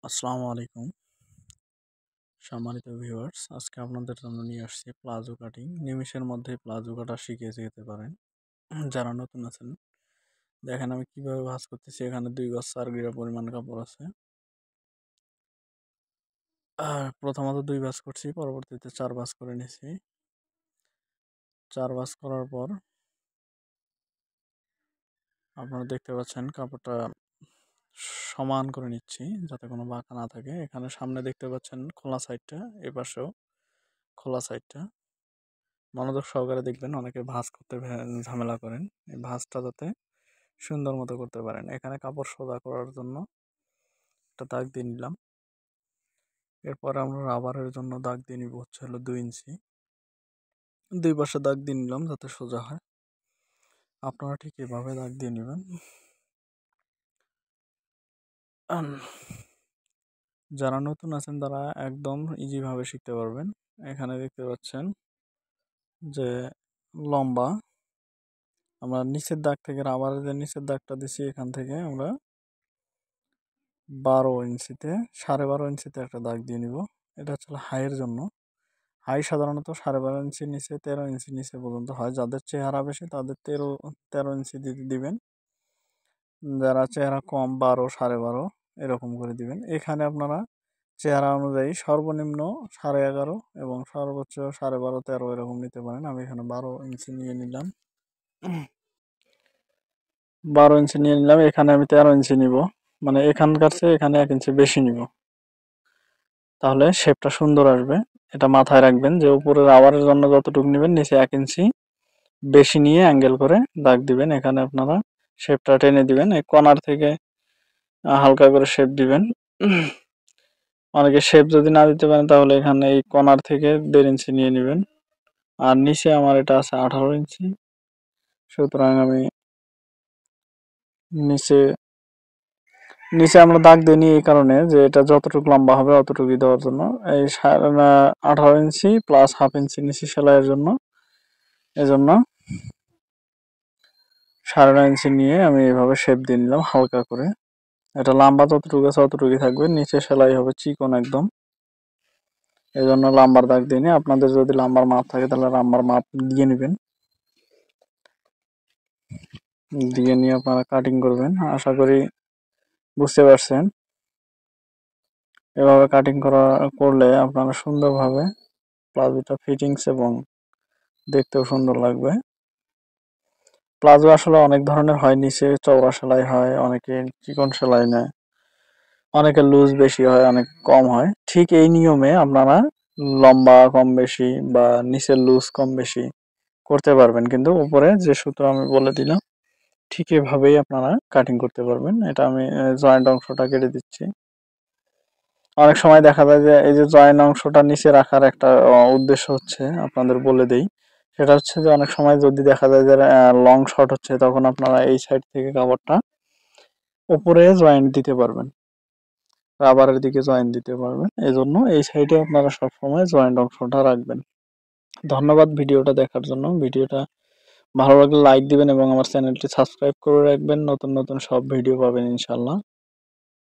আসসালামু আলাইকুম সম্মানিত ভিউয়ার্স, আজকে আপনাদের জন্য নিয়ে আসছি প্লাজো কাটিং। নিমেষের মধ্যে প্লাজো কাটা শিখে যেতে পারেন। যারা নতুন আছেন, দেখেন আমি কিভাবে ভাঁজ করতেছি। এখানে 2 গজ 4 গিরা পরিমাণ কাপড় আছে। আর প্রথমত 2 ভাঁজ করছি, পরবর্তীতে 4 ভাঁজ করে নিছি। 4 ভাঁজ করার পর আপনারা দেখতে পাচ্ছেন কাপড়টা সমান করে নিচ্ছি যাতে কোনো বাঁকা না থাকে। এখানে সামনে দেখতে পাচ্ছেন খোলা সাইডটা, এপাশেও খোলা সাইডটা। মনোযোগ সহকারে দেখবেন, অনেকে ভাঁজ করতে ঝামেলা করেন। এই ভাঁজটা যাতে সুন্দর মতো করতে পারেন। এখানে কাপড় সোজা করার জন্য একটা দাগ দিয়ে নিলাম। এরপর আমরা রাবারের জন্য দাগ দিয়ে নিব হচ্ছে 2 ইঞ্চি। 2 পাশে দাগ দিয়ে নিলাম যাতে সোজা হয়। আপনারা ঠিক এভাবে দাগ দিয়ে নেবেন। যারা নতুন আছেন তারা একদম ইজিভাবে শিখতে পারবেন। এখানে দেখতে পাচ্ছেন যে লম্বা, আমরা নিচের দাগ থেকে রাবারের যে নিচের দাগটা দিছি এখান থেকে আমরা 12 ইঞ্চিতে 12.5 ইঞ্চিতে একটা দাগ দিয়ে নিব। এটা হচ্ছে হাইয়ের জন্য। হাই সাধারণত 12.5 ইঞ্চির নিচে 13 ইঞ্চি নিচে পর্যন্ত হয়। যাদের চেহারা বেশি তাদের 13 ইঞ্চি দিবেন। যারা চেহারা কম 12 12.5 এরকম করে দিবেন। এখানে আপনারা চেহারা অনুযায়ী সর্বনিম্ন 11.5 এবং সর্বোচ্চ 12.5 13 এরকম নিতে পারেন। আমি এখানে 12 ইঞ্চি নিয়ে নিলাম। 12 ইঞ্চি নিয়ে নিলাম। এখানে আমি 13 ইঞ্চি নিব, মানে এখানকার চেয়ে এখানে 1 ইঞ্চি বেশি নিব, তাহলে শেপটা সুন্দর আসবে। এটা মাথায় রাখবেন যে উপরে রাবারের জন্য যতটুকু নেবেন নিচে 1 ইঞ্চি বেশি নিয়ে অ্যাঙ্গেল করে দাগ দিবেন। এখানে আপনারা শেপটা টেনে দিবেন। এই কর্নার থেকে হালকা করে শেপ দিবেন। অনেকে শেপ যদি না দিতে পারেন তাহলে এখানে এই কর্নার থেকে 1.5 ইঞ্চি নিয়ে নেবেন। আর নিচে আমার এটা আছে 18 ইঞ্চি, সুতরাং আমি নিচে নিচে আমরা দাগ দিইনি এই কারণে যে এটা যতটুকু লম্বা হবে অতটুকুই দেওয়ার জন্য। এই 18 ইঞ্চি প্লাস হাফ ইঞ্চি নিচে সেলাইয়ের জন্য, এজন্য 9.5 ইঞ্চি নিয়ে আমি এভাবে শেপ দিয়ে নিলাম হালকা করে। এটা লম্বা যতটুকু আছে অতটুকুই থাকবে, নিচে সেলাই হবে চিকন একদম, এজন্য লাম্বার দাগ দিয়ে নিই। আপনাদের যদি লাম্বার মাপ থাকে তাহলে লাম্বার মাপ দিয়ে নেবেন, দিয়ে নিয়ে আপনারা কাটিং করবেন। আশা করি বুঝতে পারছেন। এভাবে কাটিং করলে আপনারা সুন্দরভাবে প্লাজোটা ফিটিংস এবং দেখতেও সুন্দর লাগবে। প্লাজো আসলে অনেক ধরনের হয়, নিচে চওড়া সেলাই হয়, অনেকে চিকন সেলাই নেয়, অনেকে লুজ বেশি হয়, অনেক কম হয়। ঠিক এই নিয়মে আপনারা লম্বা কম বেশি বা নিচের লুজ কম বেশি করতে পারবেন, কিন্তু উপরে যে সূত্র আমি বলে দিলাম ঠিক এভাবেই আপনারা কাটিং করতে পারবেন। এটা আমি জয়েন্ট অংশটা কেটে দিচ্ছি। অনেক সময় দেখা যায় যে এই যে জয়েন্ট অংশটা নিচে রাখার একটা উদ্দেশ্য হচ্ছে আপনাদের বলে দেই, সেটা হচ্ছে যে অনেক সময় যদি দেখা যায় যে লং শর্ট হচ্ছে, তখন আপনারা এই সাইড থেকে কাপড়টা উপরে জয়েন্ট দিতে পারবেন, রাবারের দিকে জয়েন্ট দিতে পারবেন। এজন্য এই সাইডে আপনারা সবসময় জয়েন্ট অংশটা রাখবেন। ধন্যবাদ ভিডিওটা দেখার জন্য। ভিডিওটা ভালো লাগলে লাইক দিবেন এবং আমার চ্যানেলটি সাবস্ক্রাইব করে রাখবেন। নতুন নতুন সব ভিডিও পাবেন ইনশাল্লাহ।